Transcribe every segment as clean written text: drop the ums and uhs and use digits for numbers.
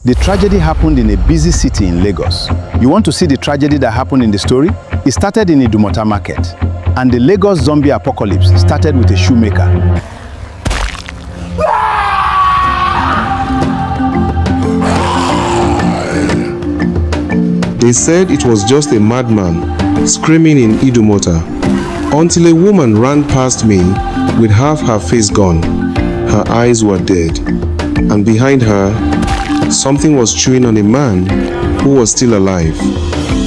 The tragedy happened in a busy city in Lagos. You want to see the tragedy that happened in the story? It started in Idumota market, and the Lagos zombie apocalypse started with a shoemaker. They said it was just a madman screaming in Idumota, until a woman ran past me with half her face gone. Her eyes were dead, and behind her, something was chewing on a man who was still alive.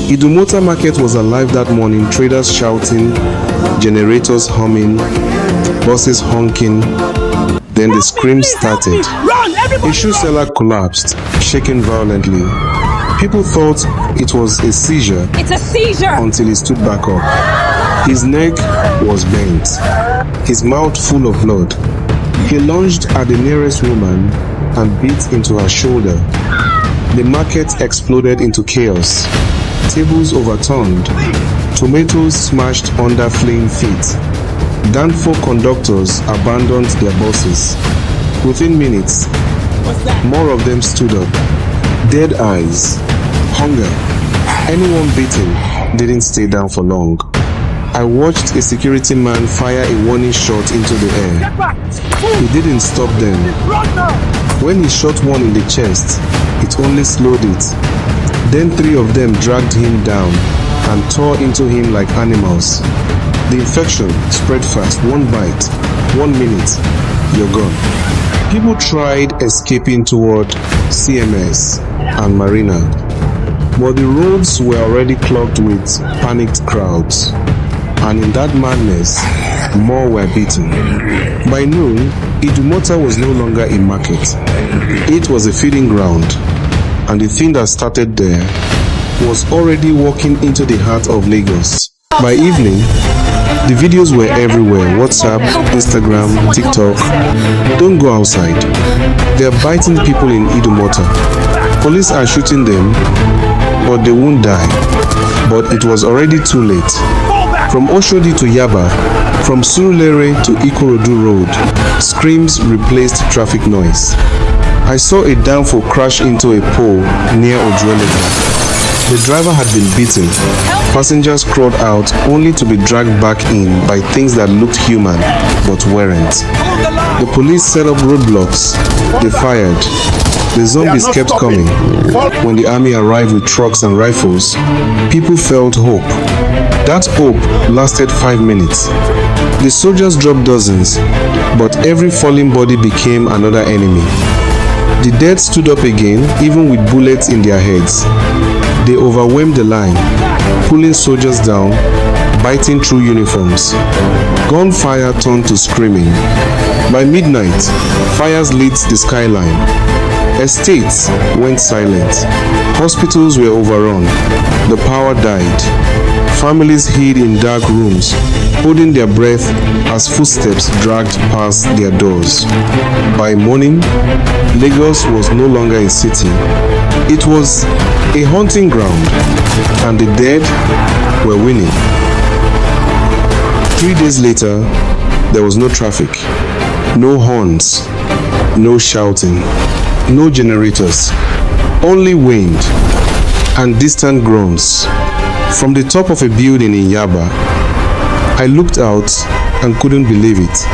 Idumota market was alive that morning, traders shouting, generators humming, buses honking. Then the screams started. A shoe seller collapsed, shaking violently. People thought it was a seizure. It's a seizure! Until he stood back up. His neck was bent, his mouth full of blood. He lunged at the nearest woman and beat into her shoulder. The market exploded into chaos. Tables overturned, tomatoes smashed under fleeing feet. Danfo conductors abandoned their buses. Within minutes, more of them stood up. Dead eyes, hunger. Anyone beaten didn't stay down for long. I watched a security man fire a warning shot into the air. He didn't stop then. When he shot one in the chest, it only slowed it. Then 3 of them dragged him down and tore into him like animals. The infection spread fast. 1 bite, 1 minute, you're gone. People tried escaping toward CMS and Marina, but the roads were already clogged with panicked crowds. And in that madness, more were beaten. By noon, Idumota was no longer a market. It was a feeding ground, and the thing that started there was already walking into the heart of Lagos. By evening, the videos were everywhere: WhatsApp, Instagram, TikTok. Don't go outside. They are biting people in Idumota. Police are shooting them, but they won't die. But it was already too late. From Oshodi to Yaba, from Surulere to Ikorodu Road, screams replaced traffic noise. I saw a Danfo crash into a pole near Ojuelega. The driver had been beaten. Passengers crawled out only to be dragged back in by things that looked human but weren't. The police set up roadblocks. They fired. The zombies kept coming. When the army arrived with trucks and rifles, people felt hope. That hope lasted 5 minutes. The soldiers dropped dozens, but every falling body became another enemy. The dead stood up again, even with bullets in their heads. They overwhelmed the line, pulling soldiers down, biting through uniforms. Gunfire turned to screaming. By midnight, fires lit the skyline. Estates went silent. Hospitals were overrun. The power died. Families hid in dark rooms, holding their breath as footsteps dragged past their doors. By morning, Lagos was no longer a city. It was a hunting ground, and the dead were winning. 3 days later, there was no traffic, no horns, no shouting, no generators, only wind and distant groans. From the top of a building in Yaba, I looked out and couldn't believe it.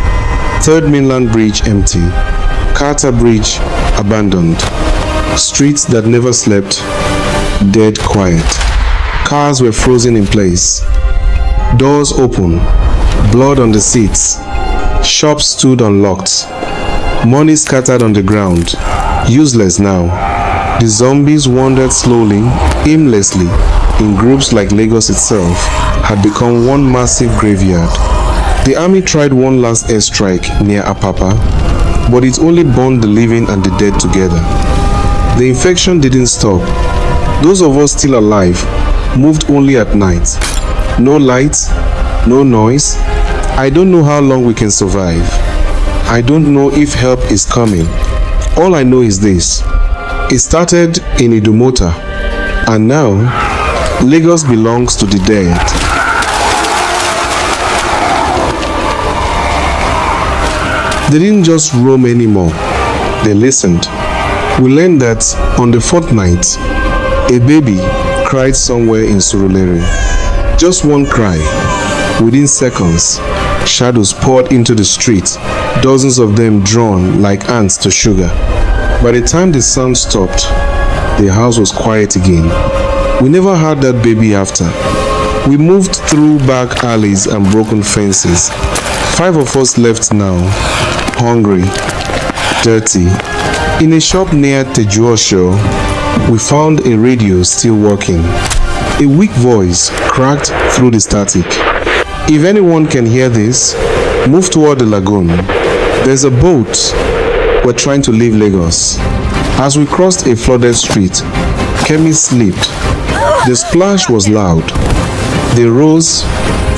3rd Mainland Bridge empty, Carter Bridge abandoned, streets that never slept, dead quiet. Cars were frozen in place, doors open, blood on the seats, shops stood unlocked, money scattered on the ground, useless now. The zombies wandered slowly, aimlessly, in groups like Lagos itself had become one massive graveyard. The army tried one last airstrike near Apapa, but it only burned the living and the dead together. The infection didn't stop. Those of us still alive moved only at night. No light, no noise. I don't know how long we can survive. I don't know if help is coming. All I know is this: it started in Idumota, and now Lagos belongs to the dead. They didn't just roam anymore. They listened. We learned that on the fourth night, a baby cried somewhere in Surulere. Just one cry. Within seconds, shadows poured into the street, dozens of them drawn like ants to sugar. By the time the sound stopped, the house was quiet again. We never had that baby after. We moved through back alleys and broken fences. 5 of us left now, hungry, dirty. In a shop near Tejuosho, we found a radio still working. A weak voice cracked through the static. If anyone can hear this, move toward the lagoon. There's a boat. We're trying to leave Lagos. As we crossed a flooded street, Kemi slipped. The splash was loud. They rose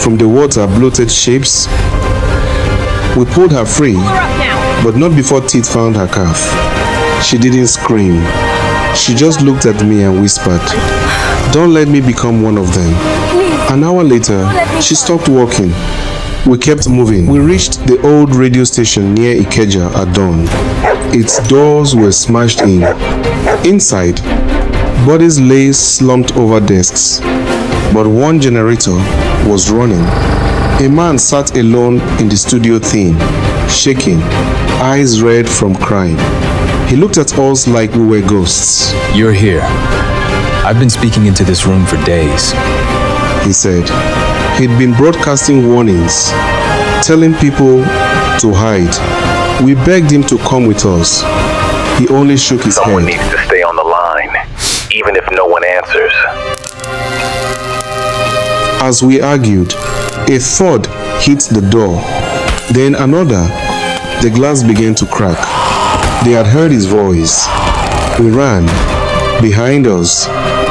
from the water, bloated shapes. We pulled her free, but not before teeth found her calf. She didn't scream. She just looked at me and whispered, "Don't let me become one of them." An hour later, she stopped walking. We kept moving. We reached the old radio station near Ikeja at dawn. Its doors were smashed in. Inside, bodies lay slumped over desks, but one generator was running. A man sat alone in the studio thing, shaking, eyes red from crying. He looked at us like we were ghosts. "You're here. I've been speaking into this room for days," he said. He'd been broadcasting warnings, telling people to hide. We begged him to come with us. He only shook his head. "Someone needs to stay on the line, even if no one answers." As we argued, a thud hit the door, then another. The glass began to crack. They had heard his voice. We ran. Behind us,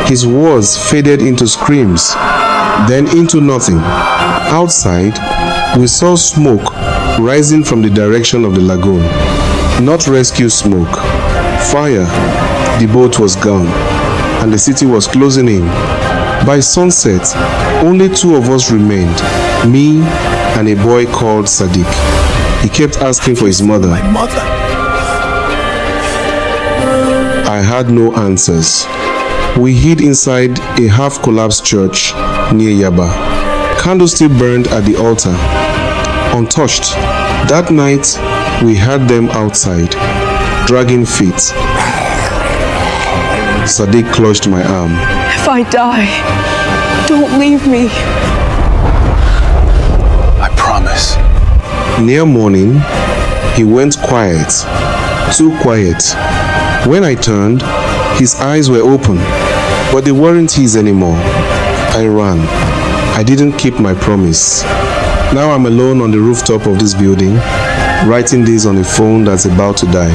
his words faded into screams, then into nothing. Outside, we saw smoke rising from the direction of the lagoon. Not rescue smoke. Fire. The boat was gone, and the city was closing in. By sunset, only 2 of us remained, me and a boy called Sadiq. He kept asking for his mother. My mother. I had no answers. We hid inside a half-collapsed church near Yaba. Candles still burned at the altar, untouched. That night, we heard them outside, dragging feet. Sadiq clutched my arm. "If I die, don't leave me." "I promise." Near morning, he went quiet, too quiet. When I turned, his eyes were open, but they weren't his anymore. I ran. I didn't keep my promise. Now I'm alone on the rooftop of this building, writing this on a phone that's about to die.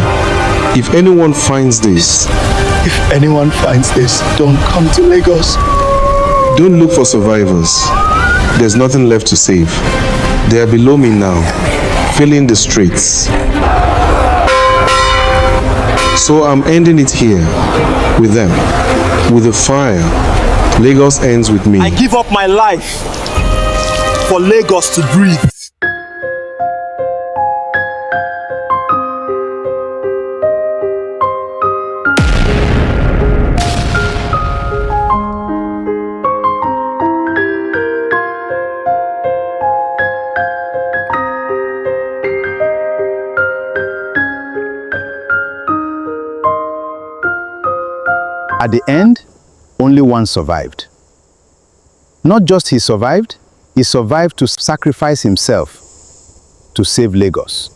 If anyone finds this, Don't come to Lagos. don't look for survivors. There's nothing left to save. They are below me now, filling the streets. So I'm ending it here, with them, with the fire. Lagos ends with me. I give up my life for Lagos to breathe. At the end, only one survived. Not just he survived to sacrifice himself to save Lagos.